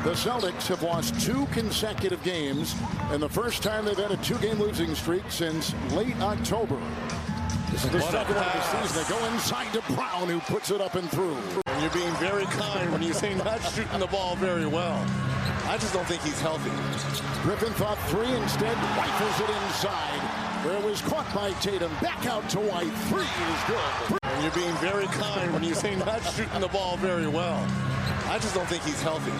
The Celtics have lost 2 consecutive games, and the first time they've had a 2-game losing streak since late October. This is the second one of the season. They go inside to Brown, who puts it up and through. And you're being very kind when you say not shooting the ball very well. I just don't think he's healthy. Griffin thought 3, instead rifles it inside, where it was caught by Tatum. Back out to White. 3 is good. And you're being very kind when you say not shooting the ball very well. I just don't think he's healthy.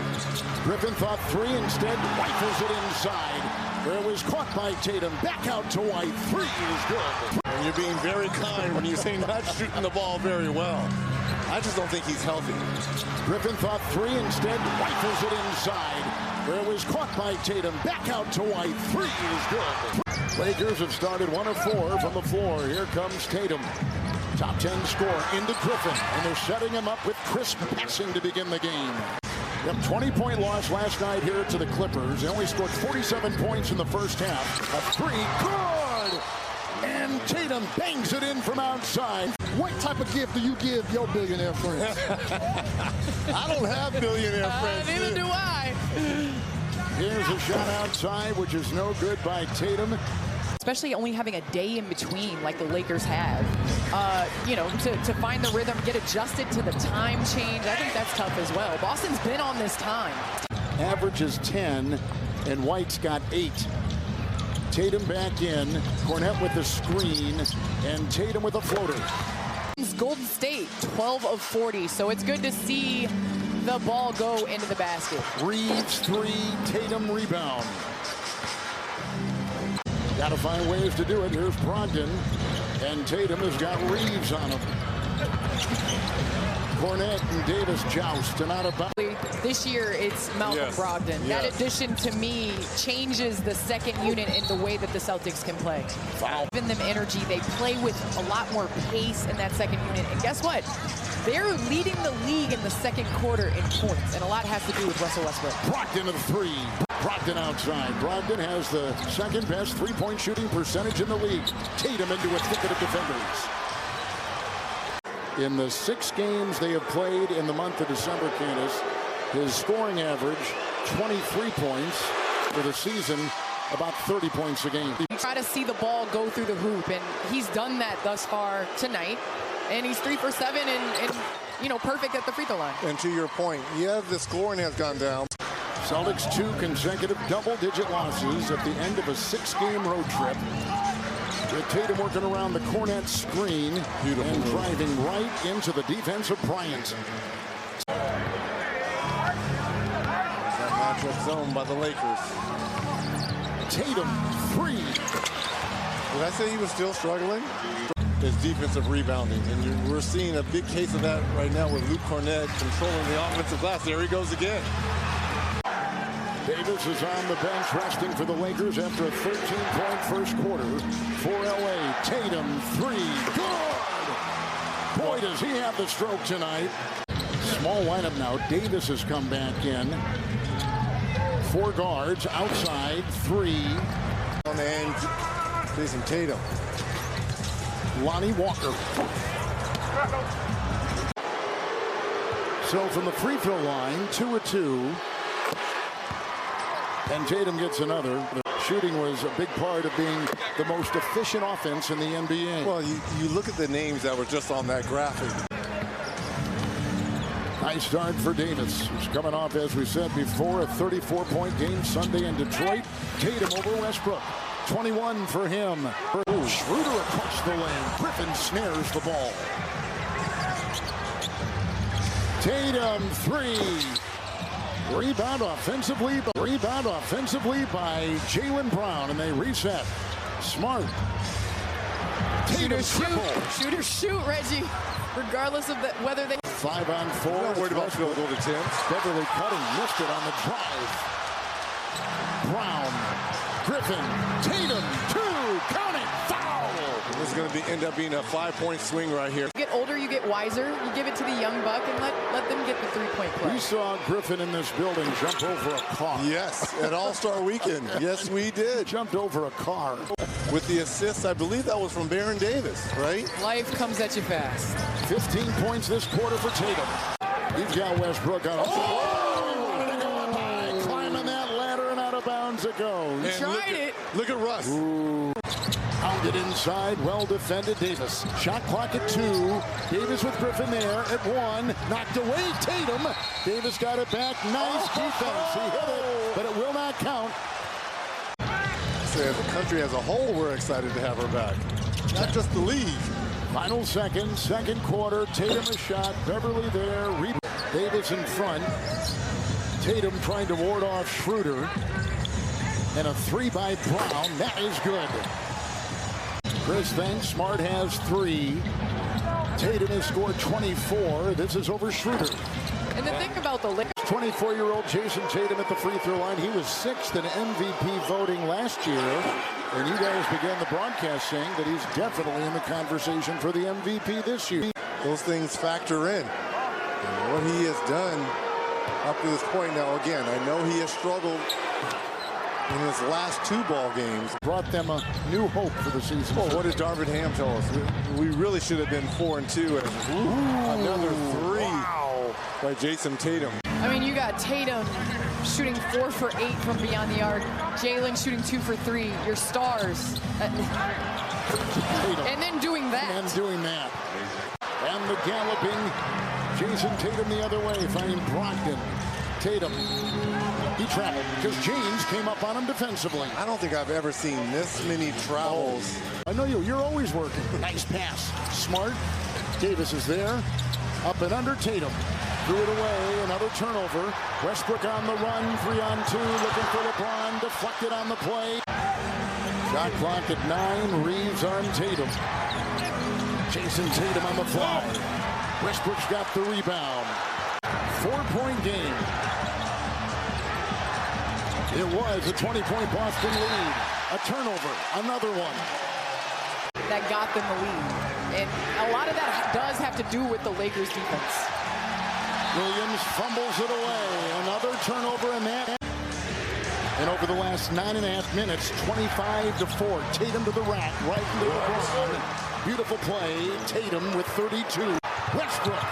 Griffin thought 3, instead rifles it inside, where it was caught by Tatum. Back out to White. 3 is good. And you're being very kind when you say not shooting the ball very well. I just don't think he's healthy. Griffin thought 3, instead rifles it inside, where it was caught by Tatum. Back out to White. 3 is good. Lakers have started 1 of 4 from the floor. Here comes Tatum. Top 10 score into Griffin, and they're setting him up with crisp passing to begin the game. Yep, 20-point loss last night here to the Clippers. They only scored 47 points in the first half. A 3, good! And Tatum bangs it in from outside. What type of gift do you give your billionaire friends? I don't have billionaire friends. Neither do I. Here's a shot outside, which is no good by Tatum. Especially only having a day in between like the Lakers have. To find the rhythm, get adjusted to the time change. I think that's tough as well. Boston's been on this time. Average is 10, and White's got 8. Tatum back in, Cornette with the screen, and Tatum with a floater. Golden State, 12 of 40, so it's good to see the ball go into the basket. Reeves 3, Tatum rebound. Got to find ways to do it. Here's Brogdon, and Tatum has got Reeves on him. Cornette and Davis joust, and out of bounds. This year, it's Malcolm Brogdon. Yes. That addition, to me, changes the second unit in the way that the Celtics can play. Foul. Giving them energy, they play with a lot more pace in that second unit. And guess what? They're leading the league in the second quarter in points, and a lot has to do with Russell Westbrook. Brogdon of 3. Brogdon outside. Brogdon has the second best 3-point shooting percentage in the league. Tatum into a thicket of defenders. In the 6 games they have played in the month of December, Candace, his scoring average, 23 points. For the season, about 30 points a game. You try to see the ball go through the hoop, and he's done that thus far tonight. And he's 3 for 7 and perfect at the free throw line. And to your point, the scoring has gone down. Celtics 2 consecutive double-digit losses at the end of a 6-game road trip. With Tatum working around the Cornette screen. Beautiful. And driving right into the defense of Bryant. That matchup zone by the Lakers. Tatum 3. Did I say he was still struggling? His defensive rebounding, and we're seeing a big case of that right now with Luke Cornette controlling the offensive glass. There he goes again. Davis is on the bench resting for the Lakers after a 13-point first quarter. For LA, Tatum 3, good! Boy, does he have the stroke tonight. Small lineup now. Davis has come back in. 4 guards outside, 3. On the end, Jayson Tatum. Lonnie Walker. So from the free throw line, 2 of 2. And Tatum gets another. The shooting was a big part of being the most efficient offense in the NBA. Well, you look at the names that were just on that graphic. Nice start for Davis, who's coming off, as we said before, a 34-point game Sunday in Detroit. Tatum over Westbrook. 21 for him. Schroeder across the lane. Griffin snares the ball. Tatum 3. Rebound offensively by Jaylen Brown, and they reset. Smart. Tatum triple. Shooter shoot, Reggie. Regardless of whether they 5 on 4. I'm not worried about field goal attempts. Beverly cutting, missed it on the drive. Brown, Griffin, Tatum, 2, count it, foul. This is going to end up being a 5-point swing right here. You get older, you get wiser. You give it to the young buck and let them get the 3-point play. We saw Griffin in this building jump over a car. Yes, at All-Star Weekend. Yes, we did. Jumped over a car. With the assist, I believe that was from Baron Davis, right? Life comes at you fast. 15 points this quarter for Tatum. He's got Westbrook on. inbounds it goes. Look at Russ. Ooh. Pounded inside, well defended. Davis. Shot clock at 2. Davis with Griffin there at 1. Knocked away. Tatum. Davis got it back. Nice defense. He hit it, but it will not count. So as a country as a whole, we're excited to have her back. Not just the league. Final seconds, second quarter. Tatum a shot. Beverly there. Davis in front. Tatum trying to ward off Schroeder. And a 3 by Brown. That is good. Chris thinks Smart has 3. Tatum has scored 24. This is over Schroeder. And the thing about the Lakers, 24-year-old Jayson Tatum at the free throw line. He was 6th in MVP voting last year. And you guys began the broadcast saying that he's definitely in the conversation for the MVP this year. Those things factor in. And what he has done up to this point now, again, I know he has struggled in his last 2 ball games. Brought them a new hope for the season. Oh, what did Darvin Ham tell us? We really should have been 4-2. And another 3 by Jayson Tatum. I mean, you got Tatum shooting 4 for 8 from beyond the arc. Jalen shooting 2 for 3. Your stars. And then doing that. And the galloping Jayson Tatum the other way, finding Brogdon. Tatum. He traveled because James came up on him defensively. I don't think I've ever seen this many travels. I know you're always working. Nice pass. Smart. Davis is there. Up and under Tatum. Threw it away. Another turnover. Westbrook on the run. 3-on-2. Looking for LeBron. Deflected on the play. Shot clock at 9. Reeves on Tatum. Jayson Tatum on the fly. Westbrook's got the rebound. 4-point game. It was a 20-point Boston lead. A turnover. Another one. That got them the lead. And a lot of that does have to do with the Lakers defense. Williams fumbles it away. Another turnover in that. And over the last 9.5 minutes, 25-4. Tatum to the rack. Right into the ground. Beautiful play. Tatum with 32. Westbrook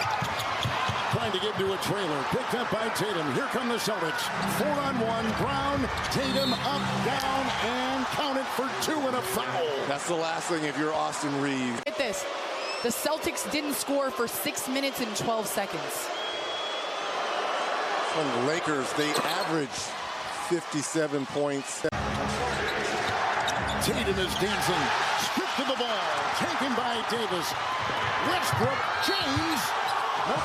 trying to get to a trailer. Picked up by Tatum. Here come the Celtics. 4-on-1. Brown, Tatum, up, down, and counted for 2 and a foul. That's the last thing if you're Austin Reeves. Get this. The Celtics didn't score for 6 minutes and 12 seconds. On the Lakers, they average 57 points. Tatum is dancing. Stripped to the ball. Taken by Davis. Westbrook, James. Nope.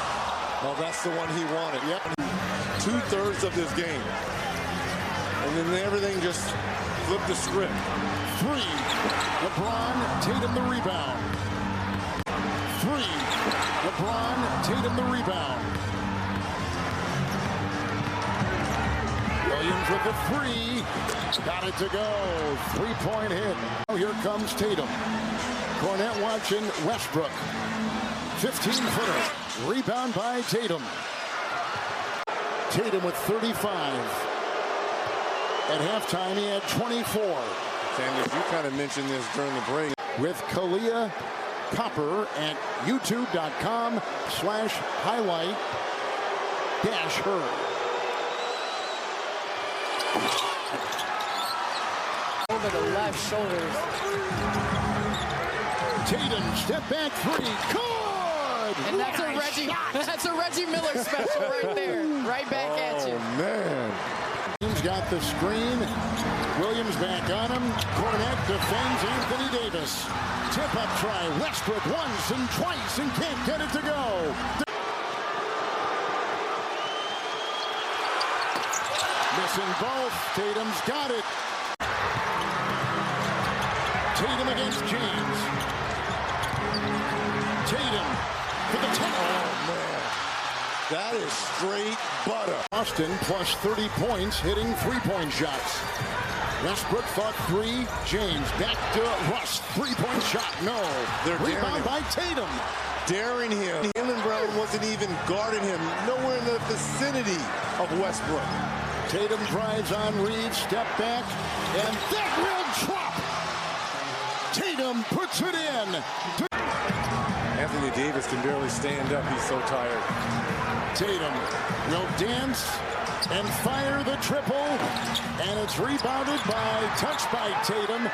Well, that's the one he wanted. Yep. 2/3 of this game. And then everything just flipped the script. 3. LeBron, Tatum the rebound. 3. LeBron, Tatum the rebound. Williams with the 3. Got it to go. 3-point hit. Now here comes Tatum. Cornette watching Westbrook. 15-footer. Rebound by Tatum. Tatum with 35. At halftime, he had 24. Sanders, you kind of mentioned this during the break. With Kalia Copper at youtube.com/highlight-her. Over the left shoulders. Tatum, step back 3. Good! And that's a Reggie Miller special right there. Right back at you. Oh, man. He's got the screen. Williams back on him. Cornette defends Anthony Davis. Tip-up try. Westbrook once and twice and can't get it to go. Missing both. Tatum's got it. Tatum against James. Tatum for the 10. Oh, man. That is straight butter. Austin plus 30 points, hitting 3-point shots. Westbrook thought 3. James back to Russ. 3-point shot. No. They're rebound by Tatum. Daring him. Jaylen Brown wasn't even guarding him. Nowhere in the vicinity of Westbrook. Tatum drives on Reeves. Step back. And that will drop. Tatum puts it in. Anthony Davis can barely stand up. He's so tired. Tatum will dance and fire the triple. And it's rebounded by, touched by Tatum.